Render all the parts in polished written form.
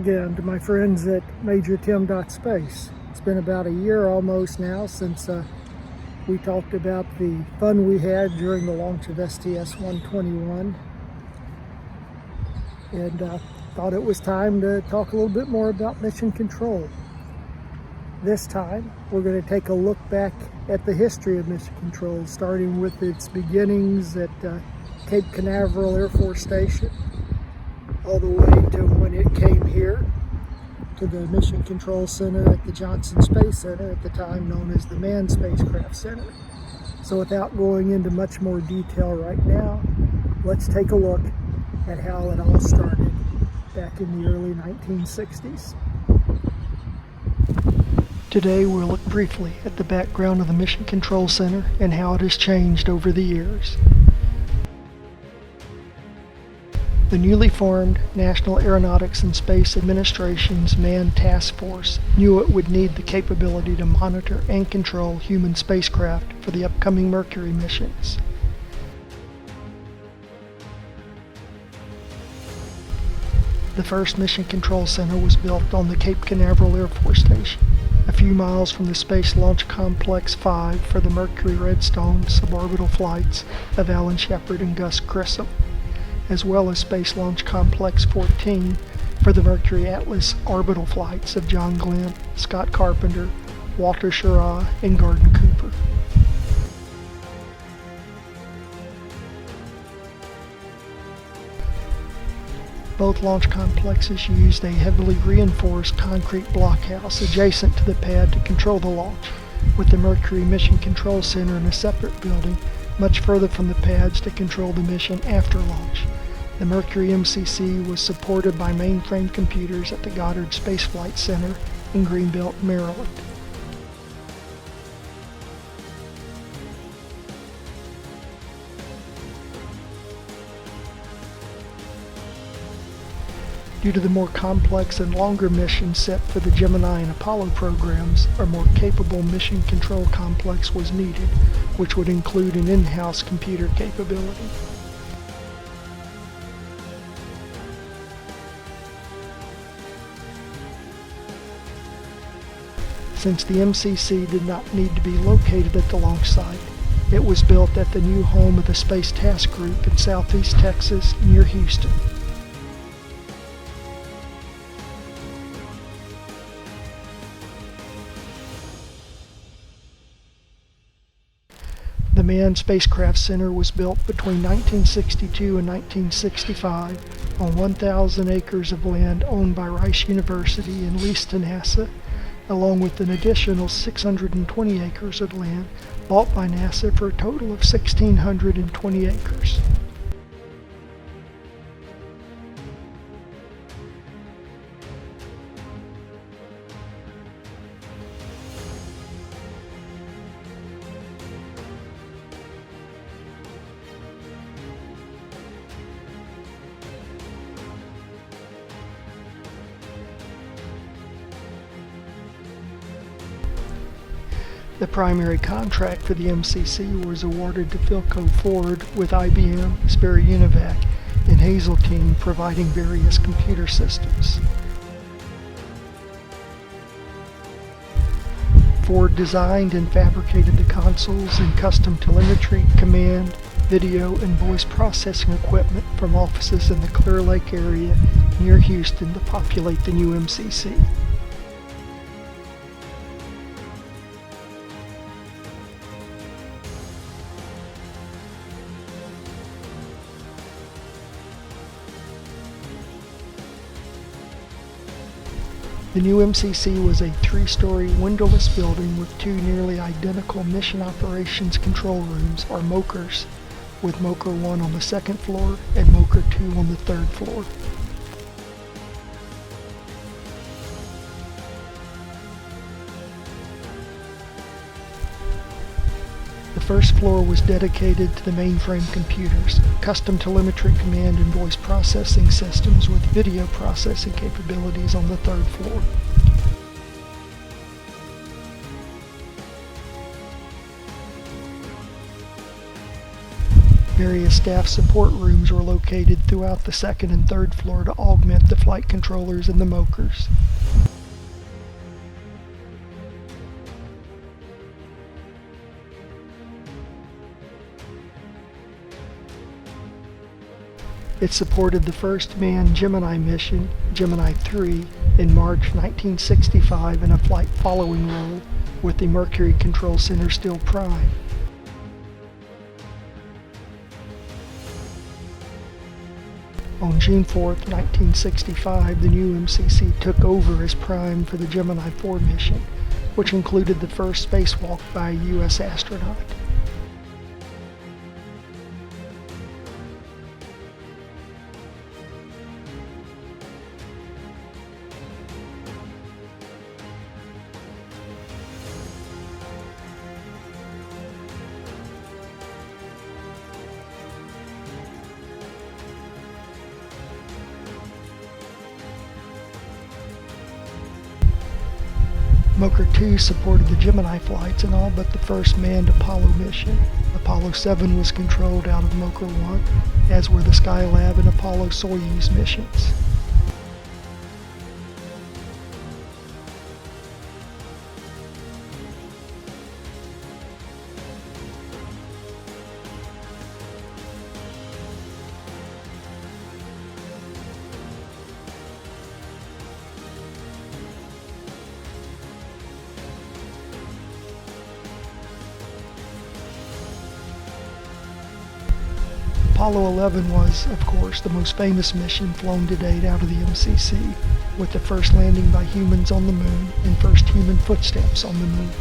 again to my friends at MajorTim.space. It's been about a year almost now since we talked about the fun we had during the launch of STS-121, and thought it was time to talk a little bit more about mission control. This time we're going to take a look back at the history of mission control, starting with its beginnings at Cape Canaveral Air Force Station, all the way to when it came here to the Mission Control Center at the Johnson Space Center, at the time known as the Manned Spacecraft Center. So without going into much more detail right now, let's take a look at how it all started back in the early 1960s. Today we'll look briefly at the background of the Mission Control Center and how it has changed over the years. The newly formed National Aeronautics and Space Administration's Manned Task Force knew it would need the capability to monitor and control human spacecraft for the upcoming Mercury missions. The first Mission Control Center was built on the Cape Canaveral Air Force Station, a few miles from the Space Launch Complex 5 for the Mercury Redstone suborbital flights of Alan Shepard and Gus Grissom, as well as Space Launch Complex 14 for the Mercury Atlas orbital flights of John Glenn, Scott Carpenter, Walter Schirra, and Gordon Cooper. Both launch complexes used a heavily reinforced concrete blockhouse adjacent to the pad to control the launch, with the Mercury Mission Control Center in a separate building much further from the pads to control the mission after launch. The Mercury MCC was supported by mainframe computers at the Goddard Space Flight Center in Greenbelt, Maryland. Due to the more complex and longer missions set for the Gemini and Apollo programs, a more capable mission control complex was needed, which would include an in-house computer capability. Since the MCC did not need to be located at the launch site, it was built at the new home of the Space Task Group in southeast Texas near Houston. The Manned Spacecraft Center was built between 1962 and 1965 on 1,000 acres of land owned by Rice University and leased to NASA, along with an additional 620 acres of land bought by NASA for a total of 1,620 acres. The primary contract for the MCC was awarded to Philco Ford, with IBM, Sperry Univac, and Hazeltine providing various computer systems. Ford designed and fabricated the consoles and custom telemetry, command, video, and voice processing equipment from offices in the Clear Lake area near Houston to populate the new MCC. The new MCC was a 3-story windowless building with 2 nearly identical Mission Operations Control Rooms, or MOCRs, with MOCR 1 on the 2nd floor and MOCR 2 on the 3rd floor. The first floor was dedicated to the mainframe computers, custom telemetry command and voice processing systems with video processing capabilities on the 3rd floor. Various staff support rooms were located throughout the second and third floor to augment the flight controllers and the mokers. It supported the first manned Gemini mission, Gemini 3, in March 1965 in a flight following role with the Mercury Control Center still prime. On June 4, 1965, the new MCC took over as prime for the Gemini 4 mission, which included the first spacewalk by a U.S. astronaut. Moker 2 supported the Gemini flights in all but the first manned Apollo mission. Apollo 7 was controlled out of Moker 1, as were the Skylab and Apollo-Soyuz missions. Apollo 11 was, of course, the most famous mission flown to date out of the MCC, with the first landing by humans on the moon and first human footsteps on the moon.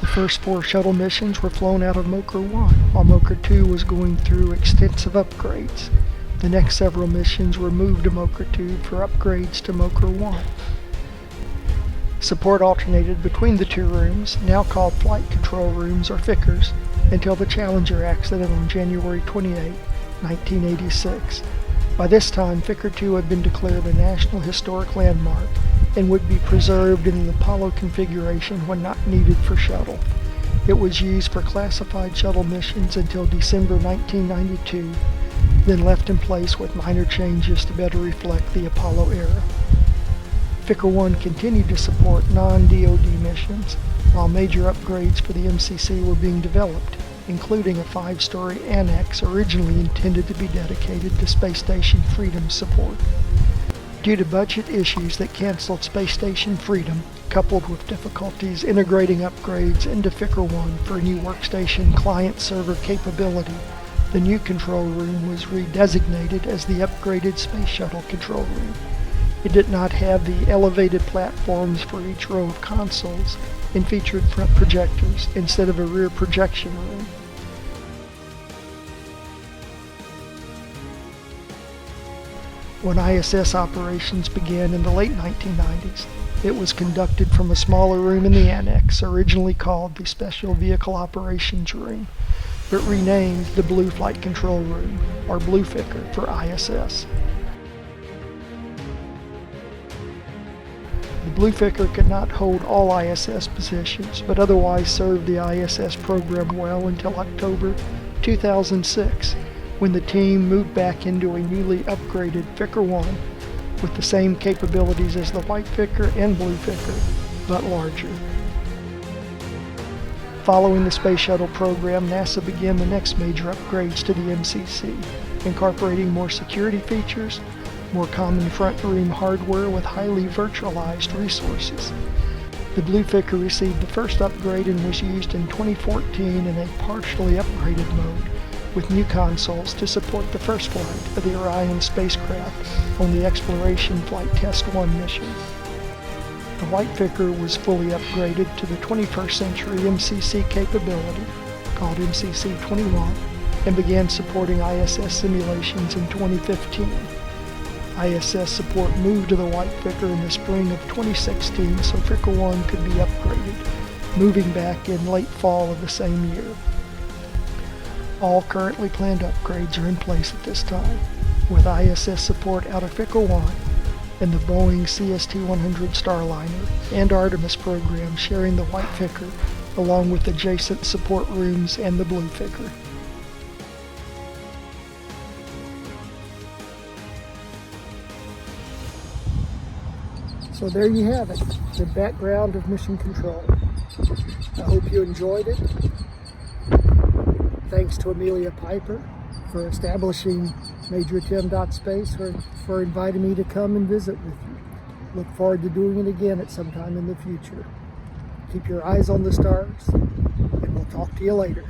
The first 4 shuttle missions were flown out of Moker 1, while Moker 2 was going through extensive upgrades. The next several missions were moved to Moker 2 for upgrades to Moker 1. Support alternated between the 2 rooms, now called flight control rooms or FICRs, until the Challenger accident on January 28, 1986. By this time, FICR 2 had been declared a National Historic Landmark and would be preserved in the Apollo configuration when not needed for shuttle. It was used for classified shuttle missions until December 1992, then left in place with minor changes to better reflect the Apollo era. FICR 1 continued to support non-DoD missions, while major upgrades for the MCC were being developed, including a 5-story annex originally intended to be dedicated to Space Station Freedom support. Due to budget issues that canceled Space Station Freedom, coupled with difficulties integrating upgrades into FICR 1 for a new workstation client-server capability, the new control room was redesignated as the upgraded Space Shuttle Control Room. It did not have the elevated platforms for each row of consoles and featured front projectors instead of a rear projection room. When ISS operations began in the late 1990s, it was conducted from a smaller room in the annex, originally called the Special Vehicle Operations Room, but renamed the Blue Flight Control Room, or Blue FICR, for ISS. The Blue FICR could not hold all ISS positions, but otherwise served the ISS program well until October 2006, when the team moved back into a newly upgraded FICR 1 with the same capabilities as the White FICR and Blue FICR, but larger. Following the Space Shuttle program, NASA began the next major upgrades to the MCC, incorporating more security features, more common front room hardware with highly virtualized resources. The Blue Ficker received the first upgrade and was used in 2014 in a partially upgraded mode with new consoles to support the first flight of the Orion spacecraft on the Exploration Flight Test 1 mission. The White Ficker was fully upgraded to the 21st century MCC capability, called MCC 21, and began supporting ISS simulations in 2015. ISS support moved to the White Ficker in the spring of 2016 so Ficker 1 could be upgraded, moving back in late fall of the same year. All currently planned upgrades are in place at this time, with ISS support out of Ficker 1 and the Boeing CST-100 Starliner and Artemis program sharing the White Ficker along with adjacent support rooms and the Blue Ficker. So there you have it, the background of Mission Control. I hope you enjoyed it. Thanks to Amelia Piper for establishing MajorTim.space's, for inviting me to come and visit with you. Look forward to doing it again at some time in the future. Keep your eyes on the stars, and we'll talk to you later.